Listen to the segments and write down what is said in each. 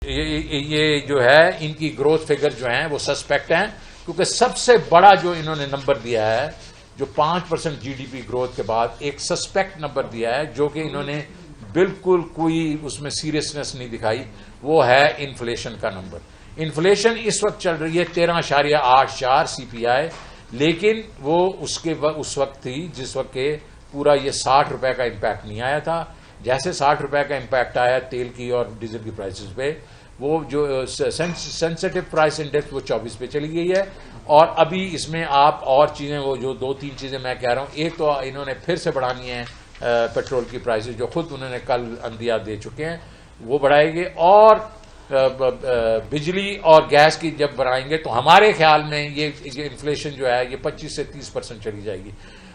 ये जो है इनकी ग्रोथ फिगर जो है वो सस्पेक्ट हैं, क्योंकि सबसे बड़ा जो इन्होंने नंबर दिया है जो 5% जीडीपी ग्रोथ के बाद एक सस्पेक्ट नंबर दिया है, जो कि इन्होंने बिल्कुल कोई उसमें सीरियसनेस नहीं दिखाई, वो है इन्फ्लेशन का नंबर। इन्फ्लेशन इस वक्त चल रही है 13.84 सीपीआई, लेकिन वो उस वक्त थी जिस वक्त के पूरा ये 60 रुपए का इम्पैक्ट नहीं आया था। जैसे 60 रुपए का इम्पैक्ट आया तेल की और डीजल की प्राइसेस पे, वो जो सेंसिटिव प्राइस इंडेक्स वो 24 पे चली गई है। और अभी इसमें आप और चीजें, वो जो 2-3 चीजें मैं कह रहा हूं, एक तो इन्होंने फिर से बढ़ानी है पेट्रोल की प्राइसेस, जो खुद उन्होंने कल अंदिया दे चुके हैं, वो बढ़ाएंगे। और बिजली और गैस की जब बढ़ाएंगे तो हमारे ख्याल में ये इन्फ्लेशन जो है ये 25 से 30% चली जाएगी।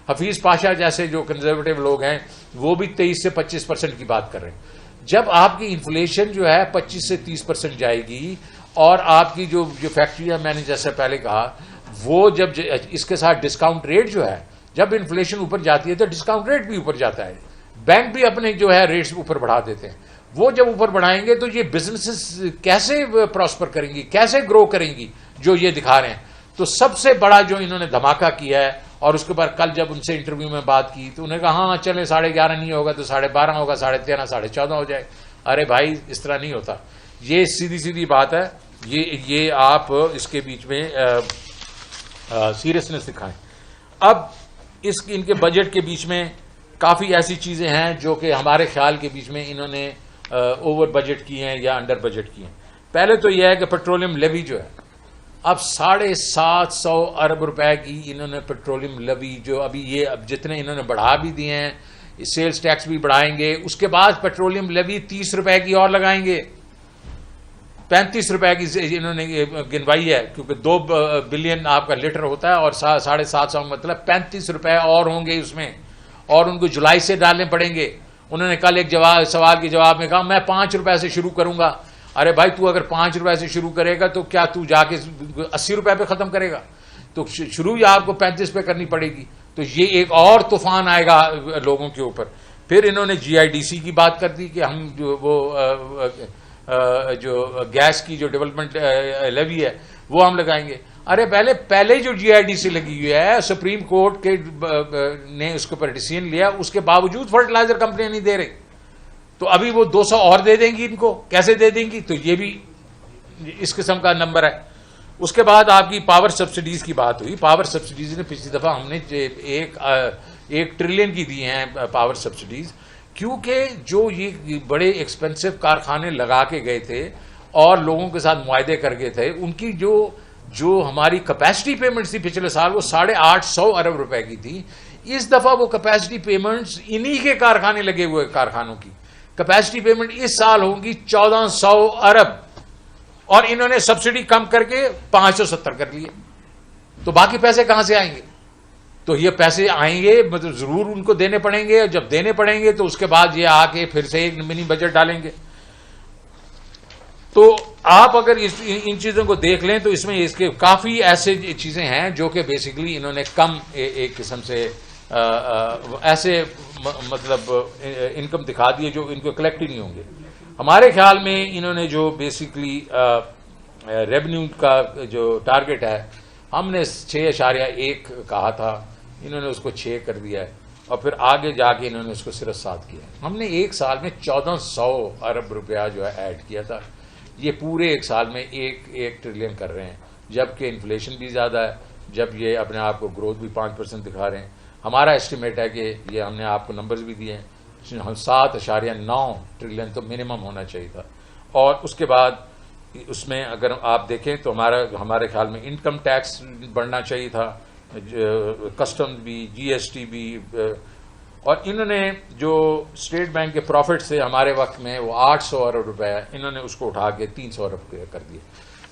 हफीज पाशा जैसे जो कंजर्वेटिव लोग हैं वो भी 23 से 25% की बात कर रहे हैं। जब आपकी इन्फ्लेशन जो है 25 से 30% जाएगी और आपकी जो फैक्ट्रियां, मैंने जैसे पहले कहा, वो जब इसके साथ डिस्काउंट रेट जो है, जब इन्फ्लेशन ऊपर जाती है तो डिस्काउंट रेट भी ऊपर जाता है, बैंक भी अपने जो है रेट्स ऊपर बढ़ा देते हैं। वो जब ऊपर बढ़ाएंगे तो ये बिजनेसेस कैसे प्रॉस्पर करेंगी, कैसे ग्रो करेंगी, जो ये दिखा रहे हैं। तो सबसे बड़ा जो इन्होंने धमाका किया है, और उसके बाद कल जब उनसे इंटरव्यू में बात की तो उन्होंने कहा हाँ चले 11.5 नहीं होगा तो 12.5 होगा, 13.5, 14.5 हो जाए। अरे भाई इस तरह नहीं होता, ये सीधी सीधी बात है। ये आप इसके बीच में सीरियसनेस दिखाएं। अब इनके बजट के बीच में काफी ऐसी चीजें हैं जो कि हमारे ख्याल के बीच में इन्होंने ओवर बजट की हैं या अंडर बजट की हैं। पहले तो यह है कि पेट्रोलियम लेवी जो है, अब 750 अरब रुपए की इन्होंने पेट्रोलियम लेवी, जो अभी ये अब जितने इन्होंने बढ़ा भी दिए हैं, सेल्स टैक्स भी बढ़ाएंगे, उसके बाद पेट्रोलियम लेवी 30 रुपए की और लगाएंगे, 35 रुपए की इन्होंने गिनवाई है, क्योंकि 2 बिलियन आपका लीटर होता है और 750 मतलब 35 रुपए और होंगे उसमें, और उनको जुलाई से डालने पड़ेंगे। उन्होंने कल एक सवाल के जवाब में कहा मैं 5 रुपए से शुरू करूंगा। अरे भाई तू अगर 5 रुपए से शुरू करेगा तो क्या तू जाके 80 रुपए पे खत्म करेगा? तो शुरू या आपको 35 पे करनी पड़ेगी। तो ये एक और तूफान आएगा लोगों के ऊपर। फिर इन्होंने जीआईडीसी की बात कर दी कि हम जो गैस की जो डेवलपमेंट लेवी है वो हम लगाएंगे। अरे पहले जो जीआईडीसी लगी हुई है, सुप्रीम कोर्ट के ने उसके ऊपर डिसीजन लिया, उसके बावजूद फर्टिलाइजर कंपनियां नहीं दे रही, तो अभी वो 200 और दे देंगी इनको, कैसे दे देंगी? तो ये भी इस किस्म का नंबर है। उसके बाद आपकी पावर सब्सिडीज की बात हुई। पावर सब्सिडीज ने पिछली दफा हमने 1 ट्रिलियन की दी हैं पावर सब्सिडीज, क्योंकि जो ये बड़े एक्सपेंसिव कारखाने लगा के गए थे और लोगों के साथ मुआहदे कर गए थे, उनकी जो हमारी कैपेसिटी पेमेंट्स थी पिछले साल वो 850 अरब रुपए की थी। इस दफा वो कैपेसिटी पेमेंट्स इन्हीं के कारखाने लगे हुए कारखानों की कैपेसिटी पेमेंट इस साल होंगी 1400 अरब, और इन्होंने सब्सिडी कम करके 570 कर लिए। तो बाकी पैसे कहां से आएंगे? तो ये पैसे आएंगे मतलब जरूर उनको देने पड़ेंगे, और जब देने पड़ेंगे तो उसके बाद ये आके फिर से एक मिनी बजट डालेंगे। तो आप अगर इन चीजों को देख लें तो इसमें इसके काफी ऐसे चीजें हैं जो कि बेसिकली इन्होंने कम एक किस्म से ऐसे मतलब इनकम दिखा दी है जो इनको कलेक्ट ही नहीं होंगे। हमारे ख्याल में इन्होंने जो बेसिकली रेवेन्यू का जो टारगेट है, हमने 6.1 कहा था, इन्होंने उसको 6 कर दिया है, और फिर आगे जाके इन्होंने उसको सिर्फ 7 किया है। हमने एक साल में 1400 अरब रुपया जो है ऐड किया था। ये पूरे एक साल में 1 ट्रिलियन कर रहे हैं, जबकि इन्फ्लेशन भी ज़्यादा है, जब ये अपने आप को ग्रोथ भी 5% दिखा रहे हैं। हमारा एस्टिमेट है कि ये हमने आपको नंबर्स भी दिए हैं, 7.9 ट्रिलियन तो मिनिमम होना चाहिए था। और उसके बाद उसमें अगर आप देखें तो हमारे ख्याल में इनकम टैक्स बढ़ना चाहिए था, कस्टम भी, जीएसटी भी, और इन्होंने जो स्टेट बैंक के प्रॉफिट से हमारे वक्त में वो 800 अरब रुपए है, इन्होंने उसको उठा के 300 अरब कर दिए।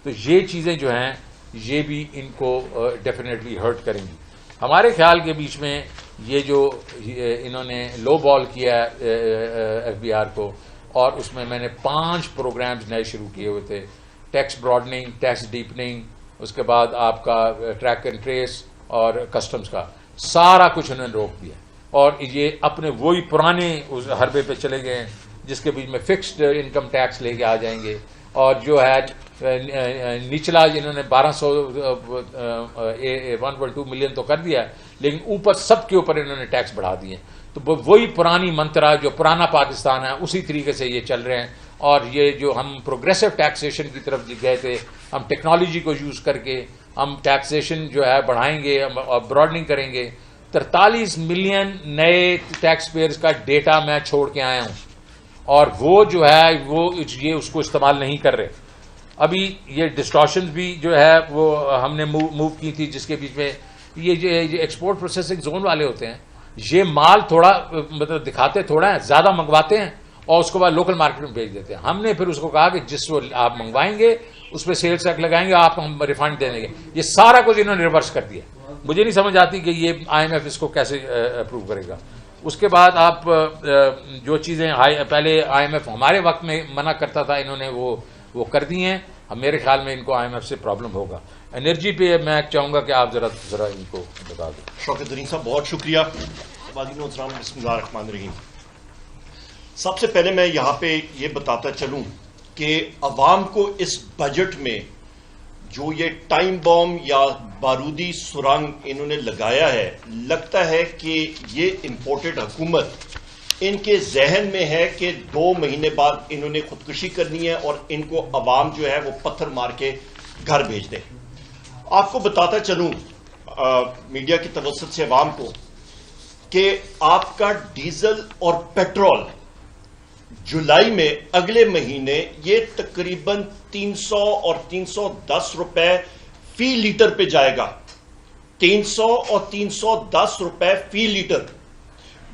तो ये चीज़ें जो हैं ये भी इनको डेफिनेटली हर्ट करेंगी। हमारे ख्याल के बीच में ये जो इन्होंने लो बॉल किया है एफबीआर को, और उसमें मैंने 5 प्रोग्राम्स नए शुरू किए हुए थे, टैक्स ब्रॉडनिंग, टैक्स डीपनिंग, उसके बाद आपका ट्रैक एंड ट्रेस और कस्टम्स का सारा कुछ उन्होंने रोक दिया, और ये अपने वही पुराने उस हरबे पे चले गए हैं जिसके बीच में फिक्स्ड इनकम टैक्स लेके आ जाएंगे, और जो है निचला इन्होंने 1.2 मिलियन तो कर दिया है, लेकिन ऊपर सबके ऊपर इन्होंने टैक्स बढ़ा दिए। तो वही पुरानी मंत्रा जो पुराना पाकिस्तान है उसी तरीके से ये चल रहे हैं। और ये जो हम प्रोग्रेसिव टैक्सेशन की तरफ गए थे, हम टेक्नोलॉजी को यूज करके हम टैक्सेशन जो है बढ़ाएंगे और ब्रॉडनिंग करेंगे। 43 मिलियन नए टैक्स पेयर्स का डेटा मैं छोड़ के आया हूं, और वो जो है वो ये उसको इस्तेमाल नहीं कर रहे। अभी ये डिस्टॉर्शन भी जो है वो हमने मूव की थी, जिसके बीच में ये जो एक्सपोर्ट प्रोसेसिंग जोन वाले होते हैं, ये माल थोड़ा मतलब दिखाते थोड़ा है, ज्यादा मंगवाते हैं और उसके बाद लोकल मार्केट में बेच देते हैं। हमने फिर उसको कहा कि जिस वो आप मंगवाएंगे उस पर सेल्स टैक्स लगाएंगे, आप हम रिफंड दे देंगे। ये सारा कुछ इन्होंने रिवर्स कर दिया। मुझे नहीं समझ आती कि ये IMF इसको कैसे अप्रूव करेगा। उसके बाद आप जो चीजें पहले IMF हमारे वक्त में मना करता था, इन्होंने वो कर दी हैं। मेरे ख्याल में इनको IMF से प्रॉब्लम होगा। एनर्जी पे मैं चाहूंगा कि आप जरा इनको बता दें। शौकत तरीन साहब बहुत शुक्रिया। बिस्मिल्लाहिर्रहमानिर्रहीम। सबसे पहले मैं यहाँ पे ये बताता चलूं कि अवाम को इस बजट में जो ये टाइम बॉम्ब या बारूदी सुरंग इन्होंने लगाया है, लगता है कि ये इंपोर्टेड हुकूमत इनके जहन में है कि 2 महीने बाद इन्होंने खुदकुशी करनी है और इनको अवाम जो है वो पत्थर मार के घर भेज दे। आपको बताता चलूं मीडिया की तवज्जुह से अवाम को कि आपका डीजल और पेट्रोल जुलाई में अगले महीने ये तकरीबन 300 और 310 रुपए फी लीटर पे जाएगा। 300 और 310 रुपए फी लीटर।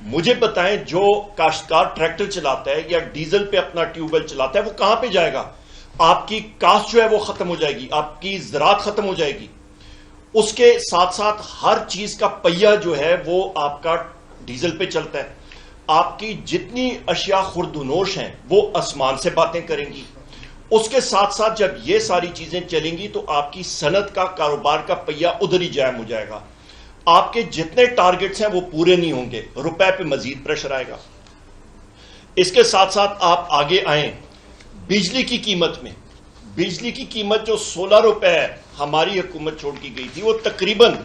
मुझे बताएं, जो काश्तकार ट्रैक्टर चलाता है या डीजल पे अपना ट्यूबवेल चलाता है, वो कहां पे जाएगा? आपकी कास्ट जो है वो खत्म हो जाएगी, आपकी ज़राअत खत्म हो जाएगी। उसके साथ साथ हर चीज का पहिया जो है वो आपका डीजल पे चलता है। आपकी जितनी अशिया खुर्दनोश हैं वो आसमान से बातें करेंगी। उसके साथ साथ जब ये सारी चीजें चलेंगी तो आपकी सनत का, कारोबार का पहिया उधर ही जाम हो जाएगा। आपके जितने टारगेट्स हैं वो पूरे नहीं होंगे, रुपए पे मजीद प्रेशर आएगा। इसके साथ साथ आप आगे आए बिजली की कीमत में। बिजली की कीमत जो 16 रुपए हमारी हुकूमत छोड़ की गई थी, वो तकरीबन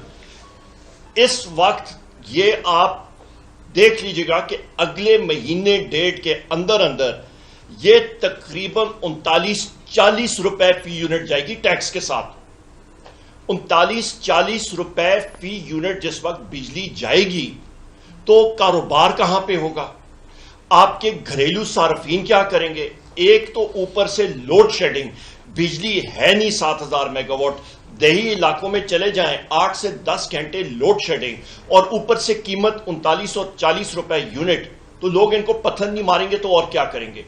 इस वक्त ये आप देख लीजिएगा कि अगले महीने डेट के अंदर अंदर ये तकरीबन 39-40 रुपए फी यूनिट जाएगी टैक्स के साथ। 39-40 रुपए फी यूनिट जिस वक्त बिजली जाएगी तो कारोबार कहां पे होगा? आपके घरेलू सार्फिन क्या करेंगे? एक तो ऊपर से लोड शेडिंग, बिजली है नहीं 7000 मेगावाट। देही इलाकों में चले जाएं 8 से 10 घंटे लोड शेडिंग, और ऊपर से कीमत 3940 रुपए यूनिट। तो लोग इनको पत्थर नहीं मारेंगे तो और क्या करेंगे?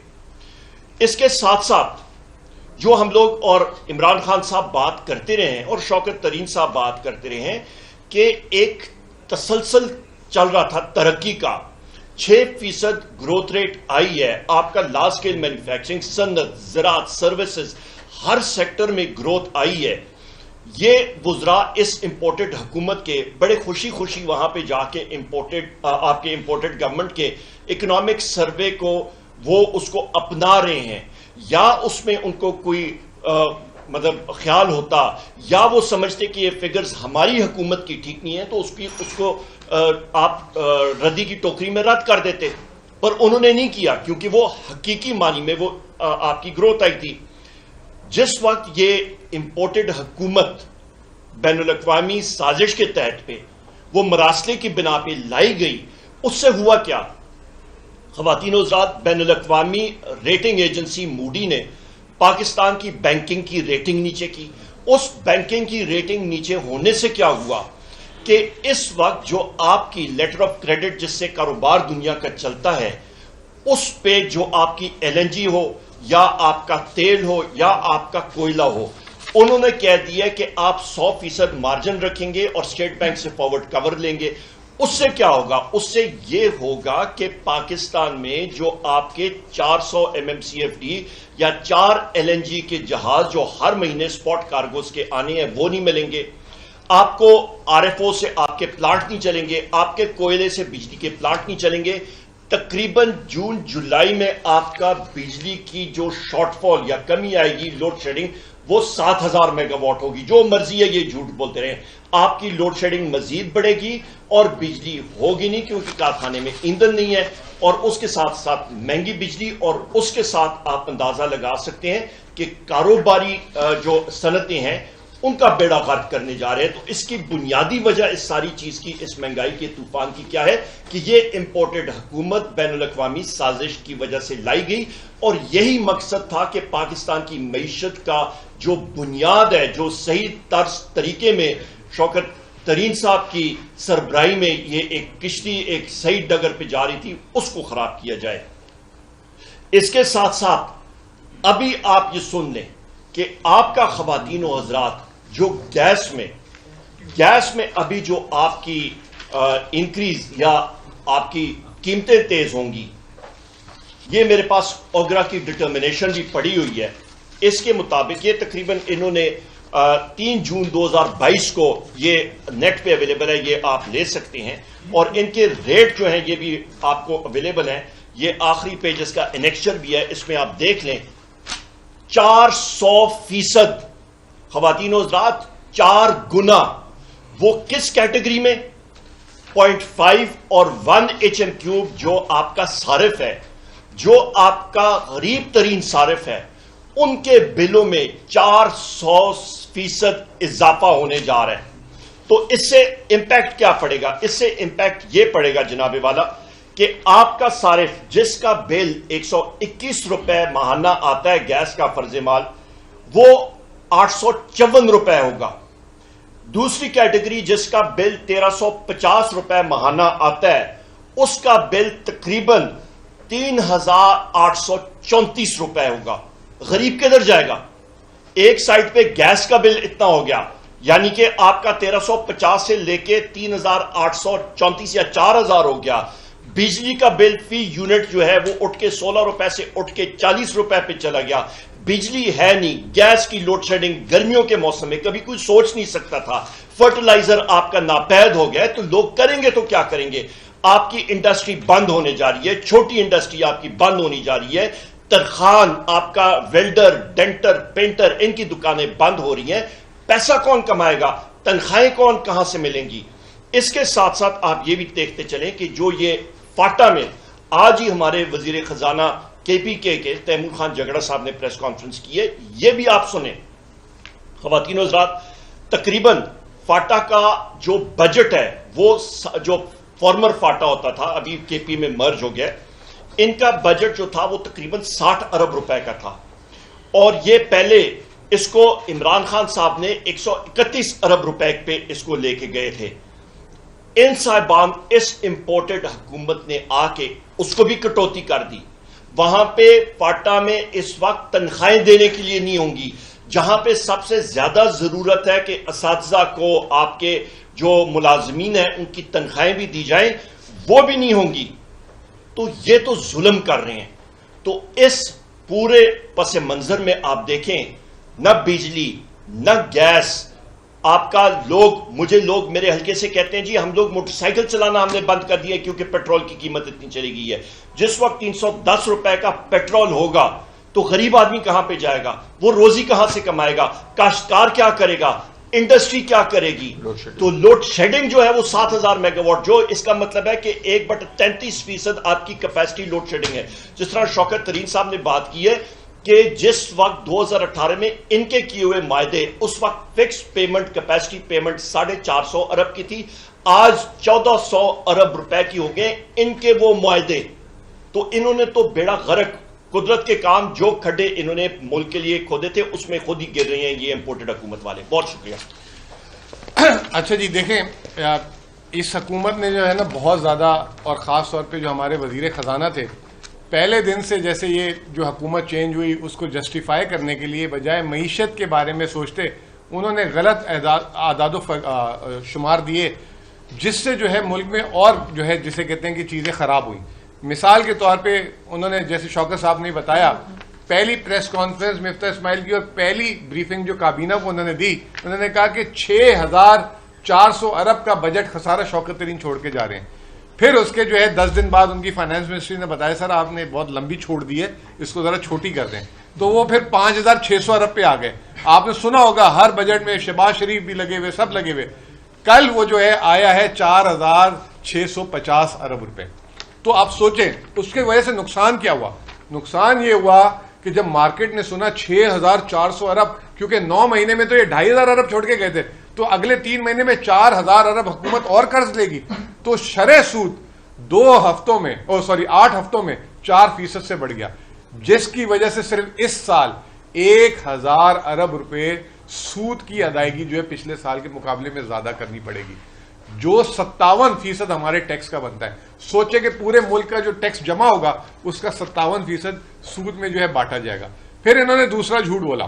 इसके साथ साथ जो हम लोग और इमरान खान साहब बात करते रहे हैं और शौकत तरीन साहब बात करते रहे हैं कि एक तसलसल चल रहा था तरक्की का, 6% ग्रोथ रेट आई है। आपका लार्ज स्केल मैन्युफैक्चरिंग, सन्नत, ज़राअत, सर्विसेज, हर सेक्टर में ग्रोथ आई है। ये वुज़रा इस इंपोर्टेड हुकूमत के बड़े खुशी खुशी वहां पे जाके आपके इंपोर्टेड गवर्नमेंट के इकोनॉमिक सर्वे को वो उसको अपना रहे हैं, या उसमें उनको कोई मतलब ख्याल होता, या वो समझते कि ये फिगर्स हमारी हुकूमत की ठीक नहीं है तो उसको आप रद्दी की टोकरी में रद्द कर देते। पर उन्होंने नहीं किया, क्योंकि वो हकीकी मानी में वो आपकी ग्रोथ आई थी। जिस वक्त ये इंपोर्टेड हुकूमत बैनुल-अक़वामी साजिश के तहत पे वो मरासले की बिना पे लाई गई, उससे हुआ क्या? ख़वातीन हज़रात, बैनुल-अक़वामी रेटिंग एजेंसी मूडी ने पाकिस्तान की बैंकिंग की रेटिंग नीचे की। उस बैंकिंग की रेटिंग नीचे होने से क्या हुआ कि इस वक्त जो आपकी लेटर ऑफ क्रेडिट जिससे कारोबार दुनिया का चलता है, उस पे जो आपकी LNG हो या आपका तेल हो या आपका कोयला हो, उन्होंने कह दिया कि आप 100% मार्जिन रखेंगे और स्टेट बैंक से फॉरवर्ड कवर लेंगे। उससे क्या होगा? उससे यह होगा कि पाकिस्तान में जो आपके 400 MMCFD या 4 LNG के जहाज जो हर महीने स्पॉट कार्गोस के आने हैं वो नहीं मिलेंगे। आपको RFO से आपके प्लांट नहीं चलेंगे, आपके कोयले से बिजली के प्लांट नहीं चलेंगे। तकरीबन जून जुलाई में आपका बिजली की जो शॉर्टफॉल या कमी आएगी, लोड शेडिंग, वो 7000 मेगावाट होगी। जो मर्जी है, ये झूठ बोलते रहे, आपकी लोड शेडिंग मजीद बढ़ेगी और बिजली होगी नहीं, क्योंकि कारखाने में ईंधन नहीं है और उसके साथ साथ महंगी बिजली, और उसके साथ आप अंदाजा लगा सकते हैं कि कारोबारी जो सनतें हैं उनका बेड़ा गर्क करने जा रहे हैं। तो इसकी बुनियादी वजह इस सारी चीज की, इस महंगाई के तूफान की क्या है कि ये इंपोर्टेड हुकूमत बैनुल-अक़वामी साजिश की वजह से लाई गई, और यही मकसद था कि पाकिस्तान की मईशत का जो बुनियाद है, जो सही तर्ज तरीके में शौकत तरीन साहब की सरबराही में ये एक किश्ती एक सही डगर पे जा रही थी, उसको खराब किया जाए। इसके साथ साथ अभी आप ये सुन लें कि आपका ख़वातीन व हज़रात, जो गैस में अभी जो आपकी इंक्रीज या आपकी कीमतें तेज होंगी, ये मेरे पास ओगरा की डिटर्मिनेशन भी पड़ी हुई है। इसके मुताबिक ये तकरीबन इन्होंने 3 जून 2022 को ये नेट पे अवेलेबल है, ये आप ले सकते हैं, और इनके रेट जो हैं ये भी आपको अवेलेबल हैं। ये आखिरी पेज इसका एनेक्चर भी है, इसमें आप देख लें 400% ख़वातीन हज़रात, 4 गुना। वो किस कैटेगरी में? 0.5 और 1 HM3 जो आपका सारिफ है, जो आपका गरीब तरीन सारिफ है, उनके बिलों में 400% इजाफा होने जा रहा है। तो इससे इंपैक्ट क्या पड़ेगा? इससे इंपैक्ट ये पड़ेगा जनाबे वाला कि आपका सारिफ जिसका बिल 121 रुपए माहाना आता है गैस का फर्ज माल, वो 854 रुपए होगा। दूसरी कैटेगरी जिसका बिल 1350 रुपए माहाना आता है, उसका बिल तकरीबन 3834 रुपए होगा। गरीब किधर जाएगा? एक साइड पे गैस का बिल इतना हो गया, यानी कि आपका 1350 से लेके 3834 या 4000 हो गया। बिजली का बिल फी यूनिट जो है वो उठ के 16 रुपए से उठ के 40 रुपए पे चला गया। बिजली है नहीं, गैस की लोड शेडिंग गर्मियों के मौसम में कभी कोई सोच नहीं सकता था। फर्टिलाइजर आपका नापैद हो गया, तो लोग करेंगे तो क्या करेंगे? आपकी इंडस्ट्री बंद होने जा रही है, छोटी इंडस्ट्री आपकी बंद होने जा रही है। तरखान, आपका वेल्डर, डेंटर, पेंटर, इनकी दुकानें बंद हो रही हैं। पैसा कौन कमाएगा? तनख्वाहें कौन कहां से मिलेंगी? इसके साथ साथ आप ये भी देखते चलें कि जो ये फाटा में आज ही हमारे वजीर खजाना KPK के तैमूर खान जगड़ा साहब ने प्रेस कॉन्फ्रेंस की है, ये भी आप सुने। ख़वातीन व हज़रात, तकरीबन फाटा का जो बजट है, वो जो फॉर्मर फाटा होता था, अभी KP में मर्ज हो गया, इनका बजट जो था वो तकरीबन 60 अरब रुपए का था, और ये पहले इसको इमरान खान साहब ने 131 अरब रुपए पे इसको लेके गए थे। इन साहिबान, इस इंपोर्टेड हुकूमत ने आके उसको भी कटौती कर दी। वहां पे फाटा में इस वक्त तनख्वाहें देने के लिए नहीं होंगी, जहां पे सबसे ज्यादा जरूरत है कि असातिज़ा को, आपके जो मुलाजमीन हैं उनकी तनख्वाहें भी दी जाएं, वो भी नहीं होंगी। तो ये तो जुल्म कर रहे हैं। तो इस पूरे पस मंजर में आप देखें, न बिजली न गैस, आपका लोग मेरे हल्के से कहते हैं जी हम लोग मोटरसाइकिल चलाना हमने बंद कर दिया क्योंकि पेट्रोल की कीमत इतनी चली गई है। जिस वक्त 310 रुपए का पेट्रोल होगा तो गरीब आदमी कहां पे जाएगा? वो रोजी कहां से कमाएगा? काश्तकार क्या करेगा? इंडस्ट्री क्या करेगी? तो लोड शेडिंग जो है वो 7000 मेगावाट, जो इसका मतलब है कि 1/33% आपकी कैपेसिटी लोड शेडिंग है। जिस तरह शौकत तरीन साहब ने बात की है कि जिस वक्त 2018 में इनके किए हुए मायदे, उस वक्त फिक्स पेमेंट कैपेसिटी पेमेंट 450 अरब की थी, आज 1400 अरब रुपए की हो गए इनके वो मायदे। तो इन्होंने तो बेड़ा गर्क, कुदरत के काम, जो खड्डे इन्होंने मुल्क के लिए खोदे थे उसमें खुद ही गिर रहे हैं ये इंपोर्टेड हुकूमत वाले। बहुत शुक्रिया। अच्छा जी, देखें, इस हुकूमत ने जो है ना बहुत ज़्यादा, और ख़ास तौर पे जो हमारे वज़ीर ख़जाना थे, पहले दिन से जैसे ये जो हुकूमत चेंज हुई उसको जस्टिफाई करने के लिए बजाय मईशत के बारे में सोचते, उन्होंने गलत आदाद शुमार दिए, जिससे जो है मुल्क में और जो है जिसे कहते हैं कि चीज़ें ख़राब हुई। मिसाल के तौर पे उन्होंने, जैसे शौकत साहब ने बताया, पहली प्रेस कॉन्फ्रेंस मिफ्ता इस्माइल की और पहली ब्रीफिंग जो काबीना को उन्होंने दी, उन्होंने कहा कि 6400 अरब का बजट खसारा शौकत तरीन छोड़ के जा रहे हैं। फिर उसके जो है 10 दिन बाद उनकी फाइनेंस मिनिस्ट्री ने बताया सर आपने बहुत लंबी छोड़ दी है, इसको जरा छोटी कर दें, तो वो फिर 5,600 अरब पे आ गए। आपने सुना होगा हर बजट में शहबाज शरीफ भी लगे हुए, सब लगे हुए। कल वो जो है आया है 4,650 अरब रुपए। तो आप सोचें उसके वजह से नुकसान क्या हुआ। नुकसान ये हुआ कि जब मार्केट ने सुना 6,400 अरब, क्योंकि 9 महीने में तो ये 2,500 अरब छोड़ के गए थे, तो अगले 3 महीने में 4,000 अरब हुकूमत और कर्ज लेगी, तो शरह सूद 8 हफ्तों में 4% से बढ़ गया, जिसकी वजह से सिर्फ इस साल 1,000 अरब रुपए सूद की अदायगी जो है पिछले साल के मुकाबले में ज्यादा करनी पड़ेगी, जो 57% हमारे टैक्स का बनता है। सोचे कि पूरे मुल्क का जो टैक्स जमा होगा उसका 57% सूद में जो है बांटा जाएगा। फिर इन्होंने दूसरा झूठ बोला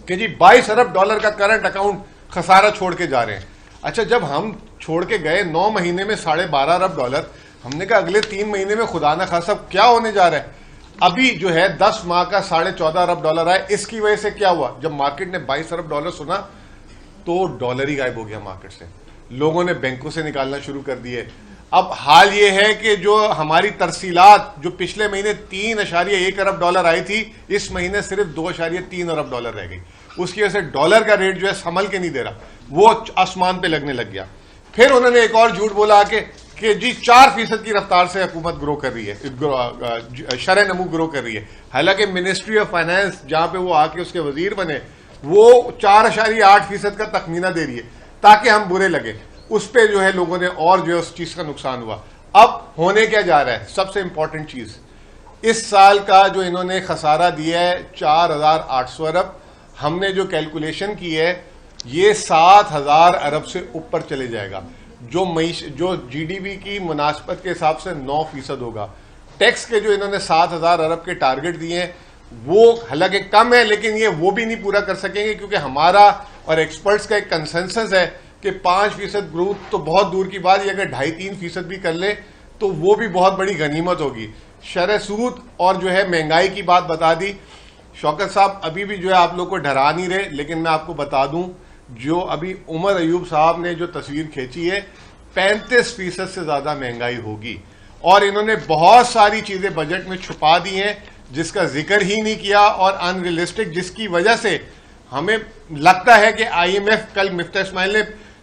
कि जी 22 अरब डॉलर का करंट अकाउंट खसारा छोड़ के जा रहे हैं। अच्छा, जब हम छोड़ के गए 9 महीने में 12.5 अरब डॉलर, हमने कहा अगले 3 महीने में खुदा ना खासा क्या होने जा रहा है। अभी जो है 10 माह का 14.5 अरब डॉलर आए। इसकी वजह से क्या हुआ, जब मार्केट ने 22 अरब डॉलर सुना तो डॉलर ही गायब हो गया मार्केट से, लोगों ने बैंकों से निकालना शुरू कर दिए। अब हाल ये है कि जो हमारी तरसीलात जो पिछले महीने 3.1 अरब डॉलर आई थी, इस महीने सिर्फ 2.3 अरब डॉलर रह गई। उसकी वजह से डॉलर का रेट जो है संभल के नहीं दे रहा, वो आसमान पे लगने लग गया। फिर उन्होंने एक और झूठ बोला कि जी 4% की रफ्तार से हुकूमत ग्रो कर रही है, शरह नमू ग्रो कर रही है। हालांकि मिनिस्ट्री ऑफ फाइनेंस जहां पे वो आके उसके वजीर बने, वो 4.8% का तखमीना दे रही है ताकि हम बुरे लगे। उस पर जो है लोगों ने और जो है उस चीज का नुकसान हुआ। अब होने क्या जा रहा है, सबसे इंपॉर्टेंट चीज, इस साल का जो इन्होंने खसारा दिया है 4,800 अरब, हमने जो कैलकुलेशन की है ये 7,000 अरब से ऊपर चले जाएगा, जो जीडीपी की मुनासबत के हिसाब से 9% होगा। टैक्स के जो इन्होंने 7,000 अरब के टारगेट दिए हैं वो हालांकि कम है, लेकिन ये वो भी नहीं पूरा कर सकेंगे, क्योंकि हमारा और एक्सपर्ट्स का एक कंसेंसस है कि 5% ग्रोथ तो बहुत दूर की बात, ये अगर 2.5-3% भी कर ले तो वो भी बहुत बड़ी गनीमत होगी। शरह सूद और जो है महंगाई की बात बता दी शौकत साहब, अभी भी जो है आप लोग को डरा नहीं रहे, लेकिन मैं आपको बता दूं जो अभी उमर अयूब साहब ने जो तस्वीर खींची है 35% से ज्यादा महंगाई होगी। और इन्होंने बहुत सारी चीजें बजट में छुपा दी हैं जिसका जिक्र ही नहीं किया और अनरियलिस्टिक, जिसकी वजह से हमें लगता है कि IMF, कल मिफ्ता इस्माइल ने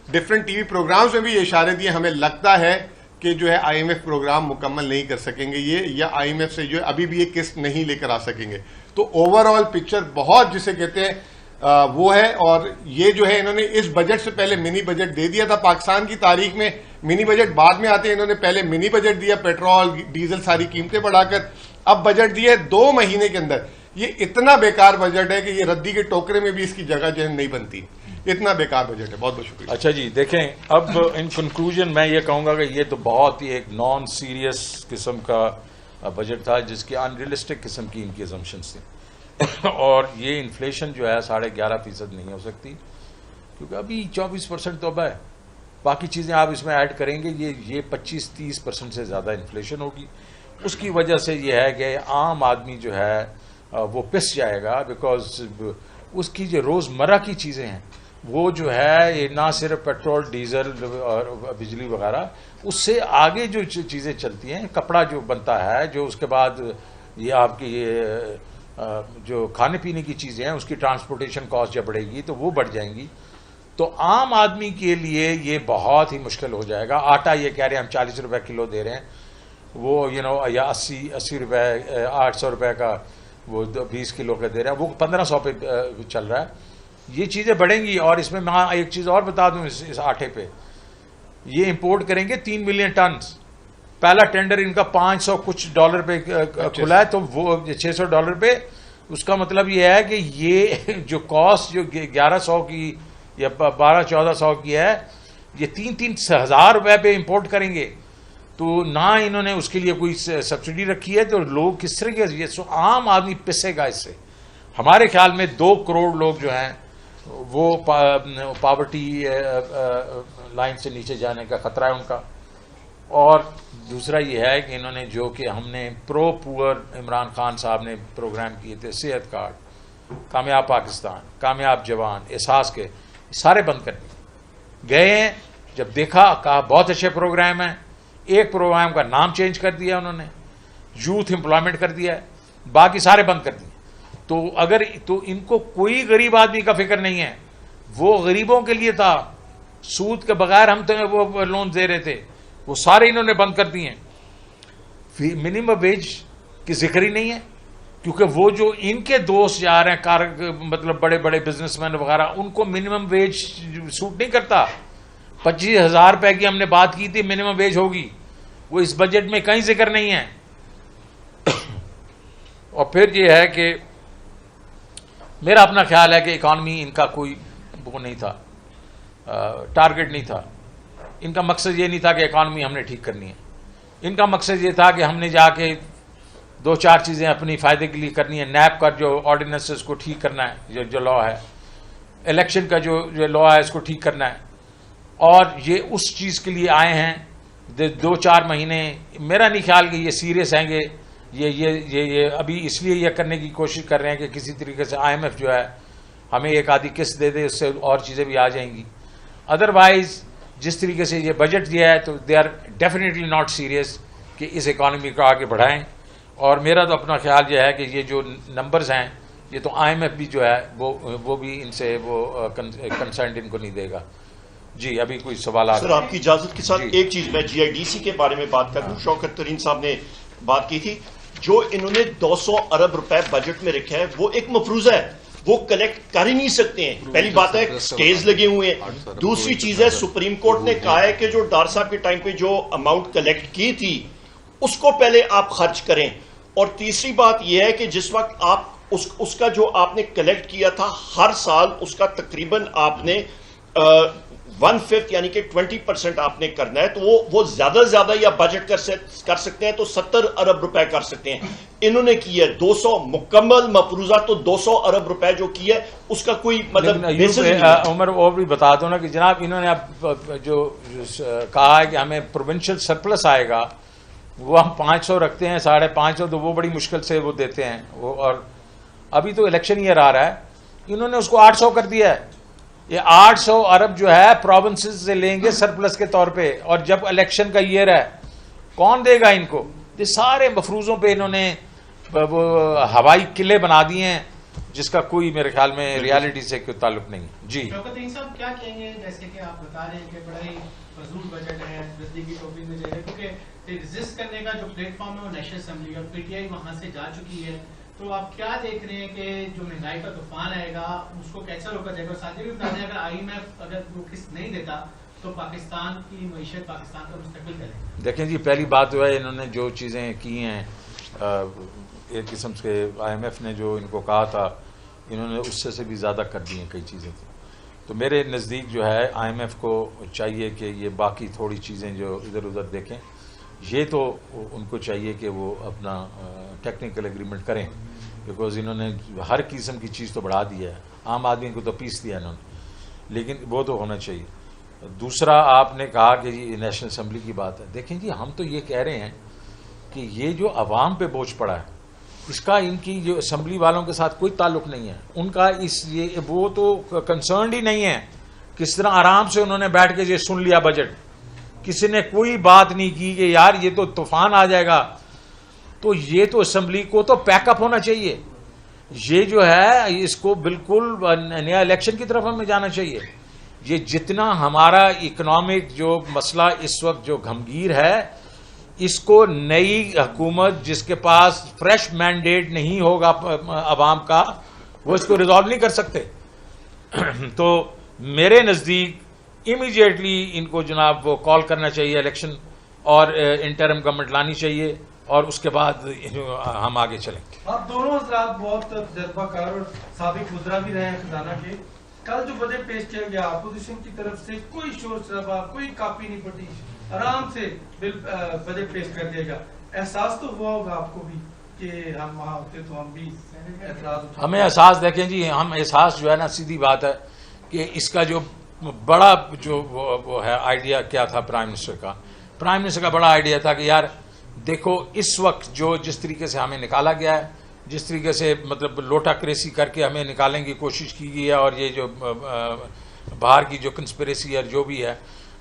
डिफरेंट टीवी प्रोग्राम्स में भी ये इशारे दिए, हमें लगता है कि जो है IMF प्रोग्राम मुकम्मल नहीं कर सकेंगे ये, या IMF से जो है अभी भी ये किस्त नहीं लेकर आ सकेंगे। तो ओवरऑल पिक्चर बहुत जिसे कहते हैं वो है। और ये जो है इन्होंने इस बजट से पहले मिनी बजट दे दिया था। पाकिस्तान की तारीख में मिनी बजट बाद में आते हैं, इन्होंने पहले मिनी बजट दिया, पेट्रोल डीजल सारी कीमतें बढ़ाकर, अब बजट दिया 2 महीने के अंदर। ये इतना बेकार बजट है कि ये रद्दी के टोकरे में भी इसकी जगह जो है नहीं बनती, इतना बेकार बजट है। बहुत बहुत शुक्रिया। अच्छा जी, देखें अब इन कंक्लूजन मैं ये कहूँगा कि ये तो बहुत ही एक नॉन सीरियस किस्म का बजट था जिसकी अनरियलिस्टिक किस्म की इनकी असम्पशंस थी। और ये इन्फ्लेशन जो है 11.5% नहीं हो सकती, क्योंकि अभी 24% तो अब है, बाकी चीज़ें आप इसमें ऐड करेंगे ये 25-30% से ज़्यादा इन्फ्लेशन होगी। उसकी वजह से ये है कि आम आदमी जो है वो पिस जाएगा, बिकॉज उसकी जो रोज़मर्रा की चीज़ें हैं वो जो है ये ना सिर्फ पेट्रोल डीजल और बिजली वगैरह, उससे आगे जो चीज़ें चलती हैं, कपड़ा जो बनता है, जो उसके बाद ये आपकी ये जो खाने पीने की चीज़ें हैं उसकी ट्रांसपोर्टेशन कॉस्ट जब बढ़ेगी तो वो बढ़ जाएंगी। तो आम आदमी के लिए ये बहुत ही मुश्किल हो जाएगा। आटा ये कह रहे हैं हम 40 रुपए किलो दे रहे हैं, वो या 80 रुपए 800 रुपए का वो 20 किलो का दे रहा है, वो 1500 पे चल रहा है। ये चीज़ें बढ़ेंगी। और इसमें मैं एक चीज़ और बता दूं, इस आटे पे ये इंपोर्ट करेंगे 3 मिलियन टन। पहला टेंडर इनका 500 कुछ डॉलर पे खुला है, तो वो 600 डॉलर पे, उसका मतलब ये है कि ये जो कॉस्ट जो 1100 की या 1200-1400 की है, ये 3-3 हज़ार रुपए पे इंपोर्ट करेंगे। तो ना इन्होंने उसके लिए कोई सब्सिडी रखी है, तो लोग किस तरह के, सो आम आदमी पिसेगा इससे। हमारे ख्याल में 2 करोड़ लोग जो हैं वो पॉवर्टी लाइन से नीचे जाने का खतरा है उनका। और दूसरा ये है कि इन्होंने जो कि हमने प्रो पुअर इमरान खान साहब ने प्रोग्राम किए थे, सेहत कार्ड, कामयाब पाकिस्तान, कामयाब जवान, एहसास के, सारे बंद कर दिए। गए हैं, जब देखा कहा बहुत अच्छे प्रोग्राम हैं, एक प्रोग्राम का नाम चेंज कर दिया उन्होंने, यूथ एम्प्लॉयमेंट कर दिया है, बाकी सारे बंद कर दिए। तो अगर तो इनको कोई गरीब आदमी का फिक्र नहीं है, वो गरीबों के लिए था, सूद के बगैर हम तो वो लोन दे रहे थे, वो सारे इन्होंने बंद कर दिए। मिनिमम वेज की जिक्र ही नहीं है, क्योंकि वो जो इनके दोस्त जा रहे हैं मतलब बड़े बड़े बिजनेसमैन वगैरह, उनको मिनिमम वेज सूट नहीं करता। 25,000 रुपए की हमने बात की थी मिनिमम वेज होगी, वो इस बजट में कहीं जिक्र नहीं है। और फिर ये है कि मेरा अपना ख्याल है कि इकॉनमी इनका कोई वो नहीं था, टारगेट नहीं था। इनका मकसद ये नहीं था कि इकॉनमी हमने ठीक करनी है, इनका मकसद ये था कि हमने जाके 2-4 चीज़ें अपनी फ़ायदे के लिए करनी है। नैप का जो ऑर्डिनेंस है उसको ठीक करना है, जो लॉ है, इलेक्शन का जो लॉ है इसको ठीक करना है, और ये उस चीज़ के लिए आए हैं। 2-4 महीने मेरा नहीं ख्याल कि ये सीरियस हैंगे, ये अभी इसलिए ये करने की कोशिश कर रहे हैं कि किसी तरीके से IMF जो है हमें एक आधी किस्त दे दे, उससे और चीज़ें भी आ जाएंगी। अदरवाइज जिस तरीके से ये बजट दिया है तो they are definitely not serious कि इस इकॉनमी को आगे बढ़ाएं। और मेरा तो अपना ख्याल यह है कि ये जो नंबर्स हैं, ये तो IMF भी जो है वो भी इनसे वो कंसर्न इनको नहीं देगा। जी, अभी कोई सवाल सर आपकी इजाजत के साथ एक चीज मैं GIDC के बारे में बात कर दूं। शौकत तरीन साहब ने बात की थी, जो इन्होंने 200 अरब रुपए बजट में रखा है वो एक मफरूजा है, वो कलेक्ट कर ही नहीं सकते हैं। पहली बात है स्टेज लगे हुए हैं, दूसरी चीज है सुप्रीम कोर्ट ने कहा है कि जो डार साहब के टाइम पे जो अमाउंट कलेक्ट की थी उसको पहले आप खर्च करें, और तीसरी बात यह है कि जिस वक्त आप उसका जो आपने कलेक्ट किया था हर साल उसका तकरीबन आपने 1/5 यानी कि 20% आपने करना है, तो वो ज्यादा से ज्यादा या बजट कर सकते हैं तो 70 अरब रुपए कर सकते हैं। इन्होंने किया 200 मुकम्मल मफरूजा, तो 200 अरब रुपए जो किया उसका कोई मतलब उमर वो भी बता दो ना कि जनाब इन्होंने अब जो कहा है कि हमें प्रोविंशियल सरप्लस आएगा, वो हम 500 रखते हैं, 550, तो वो बड़ी मुश्किल से वो देते हैं वो। और अभी तो इलेक्शन ईयर आ रहा है, इन्होंने उसको 800 कर दिया है। ये 800 अरब जो है प्रोविंसेस से लेंगे सरप्लस के तौर पे, और जब इलेक्शन का ईयर है कौन देगा इनको? ये सारे मफरूजों पे इन्होंने वो हवाई किले बना दिए हैं, जिसका कोई मेरे ख्याल में रियलिटी से कोई ताल्लुक नहीं है। जी शौकत साहब क्या कहेंगे, जैसे कि आप बता रहे हैं कि बड़ा ही फजूल बजट है, बिजली की टोपी में जाएगा, क्योंकि रेजिस्ट करने का जो प्लेटफॉर्म है वो नेशनल असेंबली और PTI वहां से जा चुकी है। तो आप क्या देख रहे हैं कि जो महंगाई का तूफान आएगा उसको कैसे रोका जाएगा? साथ ही भी बता दें, अगर IMF अगर वो किस्त नहीं देता तो पाकिस्तान की मईशत, पाकिस्तान का मुस्तकबिल करें। देखें जी, पहली बात जो है इन्होंने जो चीज़ें की हैं, एक किस्म से IMF ने जो इनको कहा था इन्होंने उससे से भी ज़्यादा कर दी हैं कई चीज़ें। तो मेरे नज़दीक जो है IMF को चाहिए कि ये बाकी थोड़ी चीज़ें जो इधर उधर देखें, ये तो उनको चाहिए कि वो अपना टेक्निकल एग्रीमेंट करें, बिकॉज इन्होंने हर किस्म की चीज़ तो बढ़ा दी है, आम आदमी को तो पीस दिया इन्होंने, लेकिन वो तो होना चाहिए। दूसरा आपने कहा कि जी नेशनल असेंबली की बात है, देखें जी हम तो ये कह रहे हैं कि ये जो अवाम पे बोझ पड़ा है इसका इनकी जो असेंबली वालों के साथ कोई ताल्लुक नहीं है, उनका वो तो कंसर्न ही नहीं है। किस तरह आराम से उन्होंने बैठ के ये सुन लिया बजट, किसी ने कोई बात नहीं की कि यार ये तो तूफान आ जाएगा। तो ये तो असेंबली को तो पैकअप होना चाहिए, ये जो है इसको बिल्कुल नया इलेक्शन की तरफ हमें जाना चाहिए। ये जितना हमारा इकोनॉमिक जो मसला इस वक्त जो गंभीर है, इसको नई हुकूमत जिसके पास फ्रेश मैंडेट नहीं होगा अवाम का, वो इसको रिजॉल्व नहीं कर सकते। तो मेरे नज़दीक इमीडिएटली इनको जनाब वो कॉल करना चाहिए इलेक्शन, और इंटरिम गवर्नमेंट लानी चाहिए, और उसके बाद हम आगे चलेंगे। आप दोनों हजरात बहुत तजर्बाकार और साबिक मुद्रा भी रहे हैं खजाना के। कल जो बजट पेश किया गया अपोजिशन की तरफ से कोई शोर शराबा, कोई कापी नहीं पड़ी, आराम से बजट पेश कर दिया गया। एहसास तो हुआ होगा आपको भी कि हम वहाँ होते तो हम भी एतराज। हमें एहसास, देखें जी, हम एहसास जो है ना, सीधी बात है कि इसका जो बड़ा जो वो है आइडिया क्या था प्राइम मिनिस्टर का बड़ा आइडिया था कि यार देखो इस वक्त जो जिस तरीके से हमें निकाला गया है, जिस तरीके से मतलब लोटा क्रेसी करके हमें निकालने की कोशिश की गई है, और ये जो बाहर की जो कंस्पिरेसी है जो भी है,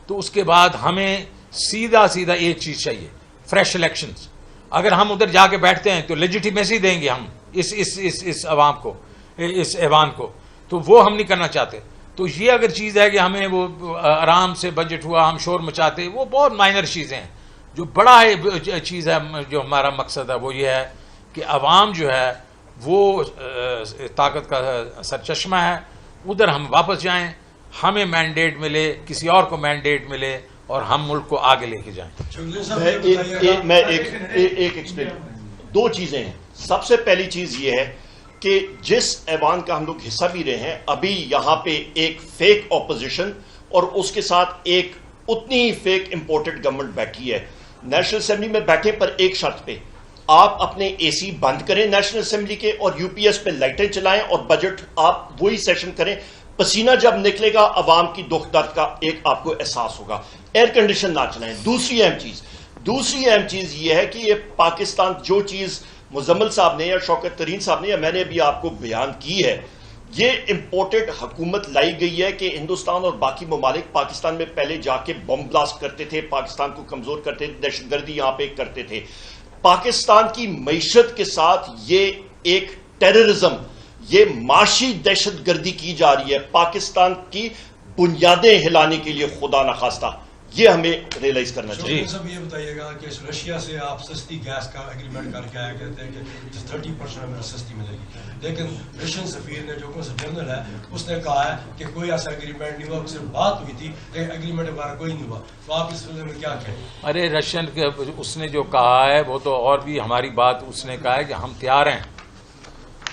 तो उसके बाद हमें सीधा सीधा एक चीज चाहिए, फ्रेश इलेक्शंस। अगर हम उधर जाके बैठते हैं तो लेजिटिमेसी देंगे हम इस अवाम को, इस ऐवान को, तो वो हम नहीं करना चाहते। तो ये अगर चीज़ है कि हमें वो आराम से बजट हुआ हम शोर मचाते, वो बहुत माइनर चीज़ें हैं। जो बड़ा चीज़ है, जो हमारा मकसद है, वो ये है कि अवाम जो है वो ताकत का सरचश्मा है, उधर हम वापस जाएं, हमें मैंडेट मिले, किसी और को मैंडेट मिले और हम मुल्क को आगे लेके जाएं। मैं एक एक्सप्लेन, दो चीजें हैं। सबसे पहली चीज ये है कि जिस ऐवान का हम लोग हिस्सा भी रहे हैं, अभी यहां पे एक फेक ऑपोजिशन और उसके साथ एक उतनी ही फेक इंपोर्टेड गवर्नमेंट बैठी है। नेशनल असेंबली में बैठे पर एक शर्त पे, आप अपने एसी बंद करें नेशनल असेंबली के और यूपीएस पे लाइटें चलाएं और बजट आप वही सेशन करें। पसीना जब निकलेगा अवाम की दुख दर्द का एक आपको एहसास होगा। एयर कंडीशन ना चलाएं। दूसरी अहम चीज यह है कि ये पाकिस्तान, जो चीज मुजम्मिल साहब ने या शौकत तरीन साहब ने या मैंने अभी आपको बयान की है, ये इंपोर्टेड हुकूमत लाई गई है कि हिंदुस्तान और बाकी ममालिक पाकिस्तान में पहले जाके बम ब्लास्ट करते थे, पाकिस्तान को कमजोर करते थे, दहशतगर्दी यहां पे करते थे। पाकिस्तान की मईशत के साथ ये एक टेररिज्म, ये माशी दहशतगर्दी की जा रही है पाकिस्तान की बुनियादें हिलाने के लिए, खुदा न खास्ता। ये हमें रियलाइज करना चाहिए। सब ये बताइएगा कि रशिया से आप सस्ती गैस का एग्रीमेंट करके आया, कहते हैं कि 30% हमें सस्ती मिलेगी, लेकिन रशियन सफीर ने, जो जनरल है, उसने कहा है कि कोई ऐसा एग्रीमेंट नहीं हुआ, सिर्फ बात हुई थी, लेकिन एग्रीमेंट वगैरह कोई नहीं हुआ। तो आप इस में क्या कहें? अरे रशियन के उसने जो कहा है वो तो, और भी हमारी बात उसने कहा है कि हम तैयार हैं,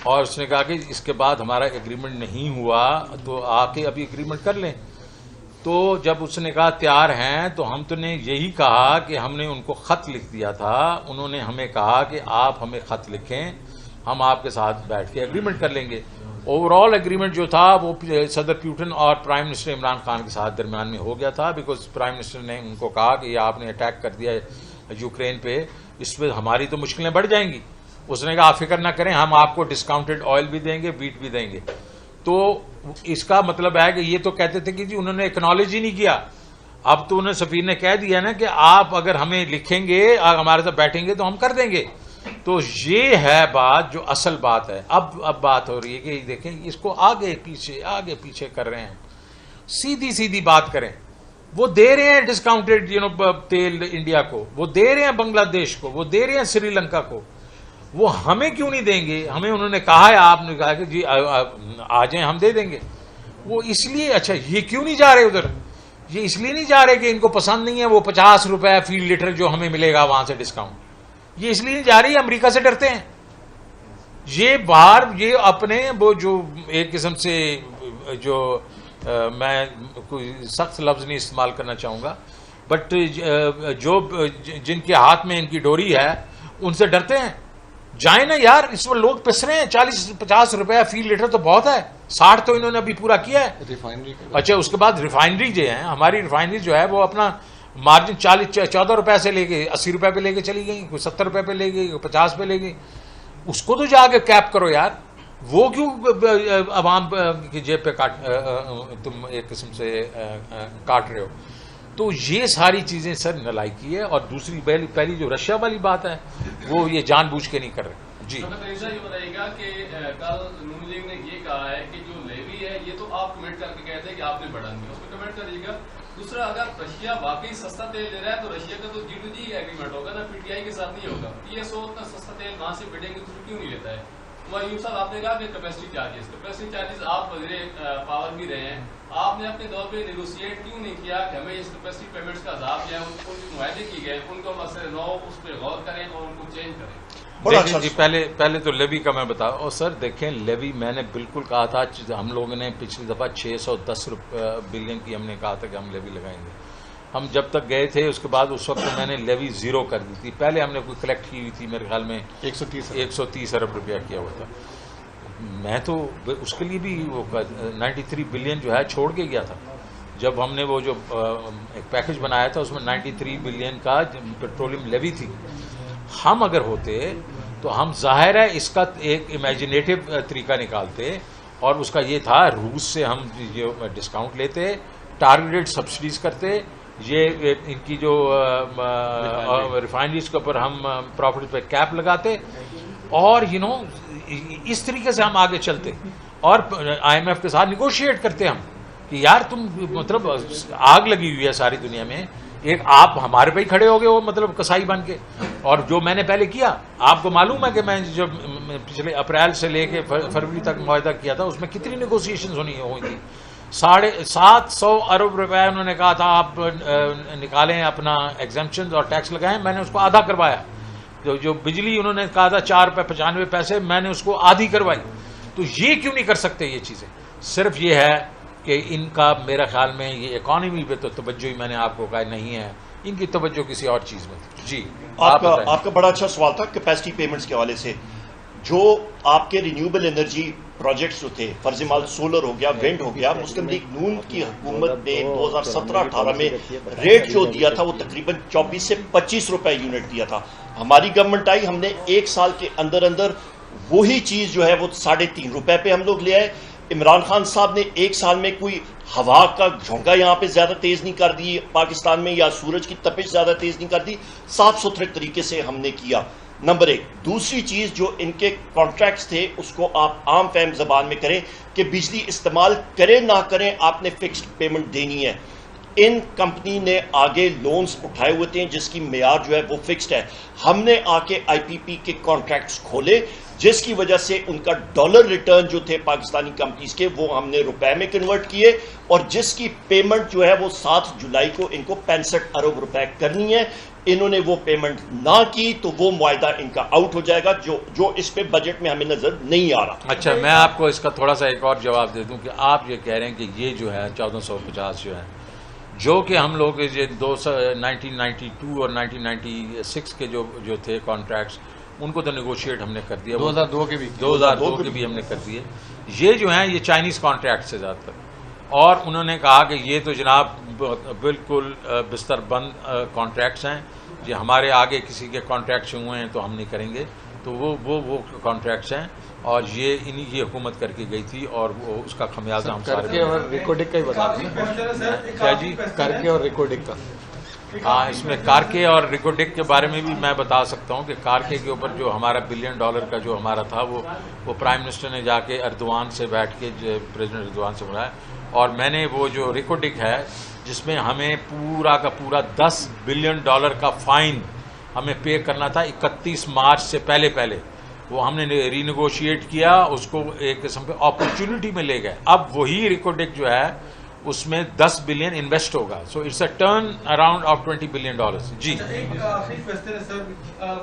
और उसने कहा कि इसके बाद हमारा एग्रीमेंट नहीं हुआ तो आके अभी एग्रीमेंट कर लें। तो जब उसने कहा तैयार हैं, तो हम तो ने यही कहा कि हमने उनको ख़त लिख दिया था, उन्होंने हमें कहा कि आप हमें ख़त लिखें, हम आपके साथ बैठ के एग्रीमेंट कर लेंगे। ओवरऑल एग्रीमेंट जो था वो सदर पुतिन और प्राइम मिनिस्टर इमरान खान के साथ दरमियान में हो गया था, बिकॉज प्राइम मिनिस्टर ने उनको कहा कि ये आपने अटैक कर दिया यूक्रेन पे, इस पर हमारी तो मुश्किलें बढ़ जाएंगी। उसने कहा आप फिक्र ना करें, हम आपको डिस्काउंटेड ऑयल भी देंगे, वीट भी देंगे। तो इसका मतलब है कि ये तो कहते थे कि जी उन्होंने एक्नॉलेज ही नहीं किया। अब तो उन्हें सफीर ने कह दिया ना कि आप अगर हमें लिखेंगे, हमारे साथ बैठेंगे तो हम कर देंगे। तो ये है बात, जो असल बात है। अब बात हो रही है कि देखें इसको आगे पीछे कर रहे हैं। सीधी सीधी बात करें। वो दे रहे हैं डिस्काउंटेड तेल इंडिया को, वो दे रहे हैं बांग्लादेश को, वो दे रहे हैं श्रीलंका को, वो हमें क्यों नहीं देंगे? हमें उन्होंने कहा है, आपने कहा कि जी आ जाएं हम दे देंगे। वो इसलिए, अच्छा ये क्यों नहीं जा रहे उधर? ये इसलिए नहीं जा रहे कि इनको पसंद नहीं है वो 50 रुपए फी लीटर जो हमें मिलेगा वहां से डिस्काउंट। ये इसलिए नहीं जा रही, अमेरिका से डरते हैं। ये बाहर ये अपने वो जो एक किस्म से जो मैं कोई सख्त लफ्ज नहीं इस्तेमाल करना चाहूंगा, बट जो जिनके हाथ में इनकी डोरी है उनसे डरते हैं। जाए ना यार, इस पर लोग पिस रहे हैं। 40-50 रुपया फी लीटर तो बहुत है, 60 तो इन्होंने अभी पूरा किया है रिफाइनरी। अच्छा, उसके बाद रिफाइनरी जो है, हमारी रिफाइनरी जो है वो अपना मार्जिन 14 रुपए से लेके 80 रुपए पे लेके चली गई, कोई 70 रुपए पे ले गई, कोई 50 पे ले गई। उसको तो जाके कैप करो यार। वो क्यों अवाम की जेब पे तुम एक किस्म से काट रहे हो? तो ये सारी चीजें सर नलायकी है। और दूसरी पहली जो रशिया वाली बात है वो ये जानबूझ के नहीं कर रहे। जी, ये बताइएगा कि कल नून लीग ने ये कहा है कि जो लेवी है ये तो आप कमेंट करके कहते हैं कि आपने बढ़ा दिया, उसमें कमेंट करिएगा। दूसरा, अगर रशिया वाकई सस्ता तेल ले रहा है तो रशिया का तो G2G एग्रीमेंट होगा ना, पीटीआई के साथ नहीं होगा। TSO उतना सस्ता तेल वहां से बिडेंगे तो क्यों नहीं लेता है? यूं साहब, आपने कहा कि कैपेसिटी चार्जेस आप वज़ीर पावर भी रहे हैं, आपने अपने दौर पे नेगोशिएट क्यों नहीं किया कि हमें इस कैपेसिटी पेमेंट्स का अजाब जो है उनको मुआहदे किए गए, उनको मसले नौ उस पर गौर करें और उनको चेंज करें। देखिए जी, पहले तो लेवी का मैं बताऊं। और सर देखें, लेवी मैंने बिल्कुल कहा था, हम लोगों ने पिछली दफा 610 बिलियन की हमने कहा था कि हम लेवी लगाएंगे। हम जब तक गए थे उसके बाद उस वक्त मैंने लेवी 0 कर दी थी। पहले हमने कोई कलेक्ट की हुई थी, मेरे ख्याल में 130 अरब रुपया किया हुआ था। मैं तो उसके लिए भी वो 93 बिलियन जो है छोड़ के गया था। जब हमने वो जो एक पैकेज बनाया था उसमें 93 बिलियन का पेट्रोलियम लेवी थी। हम अगर होते तो हम जाहिर है इसका एक इमेजिनेटिव तरीका निकालते, और उसका ये था रूस से हम जो डिस्काउंट लेते, टारगेटेड सब्सिडीज करते, ये इनकी जो रिफाइनरीज के ऊपर हम प्रॉफिट पे कैप लगाते और इस तरीके से हम आगे चलते और IMF के साथ निगोशिएट करते हम कि यार तुम मतलब आग लगी हुई है सारी दुनिया में, एक आप हमारे पे ही खड़े हो गए हो मतलब कसाई बन के। और जो मैंने पहले किया, आपको मालूम है कि मैं जब पिछले अप्रैल से लेके फरवरी तक मुआहदा किया था उसमें कितनी नेगोशिएशंस हुई थी। 750 अरब रुपए उन्होंने कहा था आप निकालें अपना एग्जेम्पशन और टैक्स लगाएं, मैंने उसको आधा करवाया। जो बिजली उन्होंने कहा था 4 रुपये 95 पैसे, मैंने उसको आधी करवाई। तो ये क्यों नहीं कर सकते ये चीज़ें? सिर्फ ये है कि इनका मेरा ख्याल में ये इकॉनमी पे तो तवज्जो ही मैंने आपको कहा नहीं है, इनकी तवज्जो किसी और चीज़ में थी। जी आपका बड़ा अच्छा सवाल था कैपेसिटी पेमेंट्स के हवाले से। जो आपके रिन्यूएबल एनर्जी प्रोजेक्ट्स जो थे, फर्जिमाल सोलर हो गया, विंड हो गया, मुस्लिम लीग नून की हुकूमत ने 2017-18 में रेट जो दिया था वो तकरीबन 24 से 25 रुपए यूनिट दिया था। हमारी गवर्नमेंट आई, हमने 1 साल के अंदर अंदर वही चीज जो है वो 3.5 रुपए पे हम लोग ले आए। इमरान खान साहब ने 1 साल में कोई हवा का झोंका यहाँ पे ज्यादा तेज नहीं कर दी पाकिस्तान में, या सूरज की तपिश ज्यादा तेज नहीं कर दी, साफ सुथरे तरीके से हमने किया। नंबर 1। दूसरी चीज जो इनके कॉन्ट्रैक्ट्स थे उसको आप आम फहम जबान में करें कि बिजली इस्तेमाल करें ना करें आपने फिक्स्ड पेमेंट देनी है। इन कंपनी ने आगे लोन्स उठाए हुए थे जिसकी मेयाद जो है वो फिक्स्ड है। हमने आके IPP के कॉन्ट्रैक्ट्स खोले जिसकी वजह से उनका डॉलर रिटर्न जो थे पाकिस्तानी कंपनीज के वो हमने रुपए में कन्वर्ट किए, और जिसकी पेमेंट जो है वो 7 जुलाई को इनको 65 अरब रुपए करनी है। इन्होंने वो पेमेंट ना की तो वो मुआहदा इनका आउट हो जाएगा, जो इस पे बजट में हमें नजर नहीं आ रहा। अच्छा, मैं आपको इसका थोड़ा सा एक और जवाब दे दूं कि आप ये कह रहे हैं कि ये जो है 1450 जो है, जो कि हम लोग ये 1992 और 1996 के जो थे कॉन्ट्रैक्ट्स, उनको तो नेगोशिएट हमने कर दिया। 2002 के भी 2002 के भी हमने कर दिए। ये जो हैं ये चाइनीज़ कॉन्ट्रैक्ट से ज़्यादातर, और उन्होंने कहा कि ये तो जनाब बिल्कुल बिस्तर बंद कॉन्ट्रैक्ट्स हैं, ये हमारे आगे किसी के कॉन्ट्रैक्ट्स हुए हैं तो हम नहीं करेंगे। तो वो कॉन्ट्रैक्ट्स हैं और ये इन्हीं की हुकूमत करके गई थी और वो उसका खमियाजा हम सारे करके और रिकॉर्डिंग का ही बता दें। क्या जी? करके और रिकॉर्डिंग का। हाँ, इसमें कारके और रिकोडिक के बारे में भी मैं बता सकता हूँ कि कारके के ऊपर जो हमारा $1 बिलियन का जो हमारा था वो प्राइम मिनिस्टर ने जाके अर्दवान से बैठ के प्रेसिडेंट अर्दवान से बुलाया, और मैंने वो जो रिकोडिक है जिसमें हमें पूरा का पूरा $10 बिलियन का फाइन हमें पे करना था 31 मार्च से पहले, वो हमने रीनेगोशिएट किया, उसको एक किस्म पे अपॉर्चुनिटी में ले गए। अब वही रिकोडिक जो है उसमें $10 बिलियन इन्वेस्ट होगा। So it's a turn around of $20 billion. जी, एक आखिरी क्वेश्चन है सर,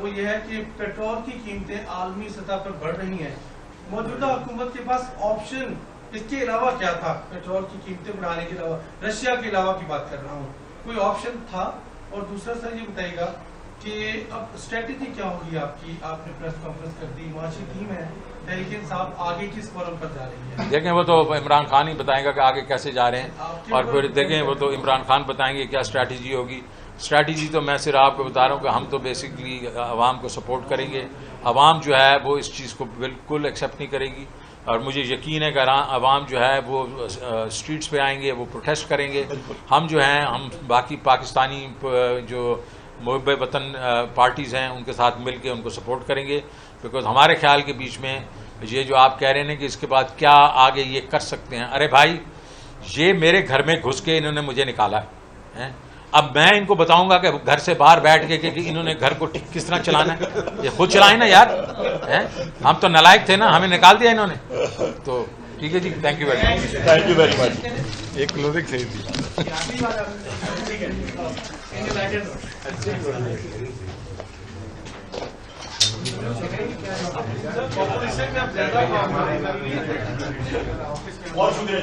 वो ये है कि पेट्रोल की कीमतें आलमी सतह पर बढ़ रही हैं, मौजूदा हुकूमत के पास ऑप्शन इसके अलावा क्या था? पेट्रोल की कीमतें बढ़ाने के अलावा, रशिया के अलावा की बात कर रहा हूँ, कोई ऑप्शन था? और दूसरा सर ये बताइएगा कि अब स्ट्रेटेजी क्या होगी आपकी? आपने प्रेस कॉन्फ्रेंस कर दी, माशी टीम है, लेकिन साहब आगे किस फोरम पर जा रही है? देखें वो तो इमरान खान ही बताएगा कि आगे कैसे जा रहे हैं, और फिर देखें वो तो इमरान खान बताएंगे क्या स्ट्रैटेजी होगी। स्ट्रैटेजी तो मैं सिर्फ आपको बता रहा हूँ कि हम तो बेसिकली आवाम को सपोर्ट करेंगे। आवाम जो है वो इस चीज़ को बिल्कुल एक्सेप्ट नहीं करेगी, और मुझे यकीन है कि आवाम जो है वो स्ट्रीट्स पे आएंगे, वो प्रोटेस्ट करेंगे। हम जो हैं, हम बाकी पाकिस्तानी जो मुहब्बे वतन पार्टीज़ हैं उनके साथ मिल के उनको सपोर्ट करेंगे, बिकॉज हमारे ख्याल के बीच में ये जो आप कह रहे हैं कि इसके बाद क्या आगे ये कर सकते हैं, अरे भाई ये मेरे घर में घुस के इन्होंने मुझे निकाला है, अब मैं इनको बताऊंगा कि घर से बाहर बैठ के कि इन्होंने घर को किस तरह चलाना है, ये खुद चलाए ना यार, हैं? हम तो नालायक थे ना, हमें निकाल दिया इन्होंने। तो ठीक है जी, thank you very much. Thank you very much. एक क्लोजिंग सही थी। पॉपुलेशन में अब ज्यादा बहुत शुक्रिया।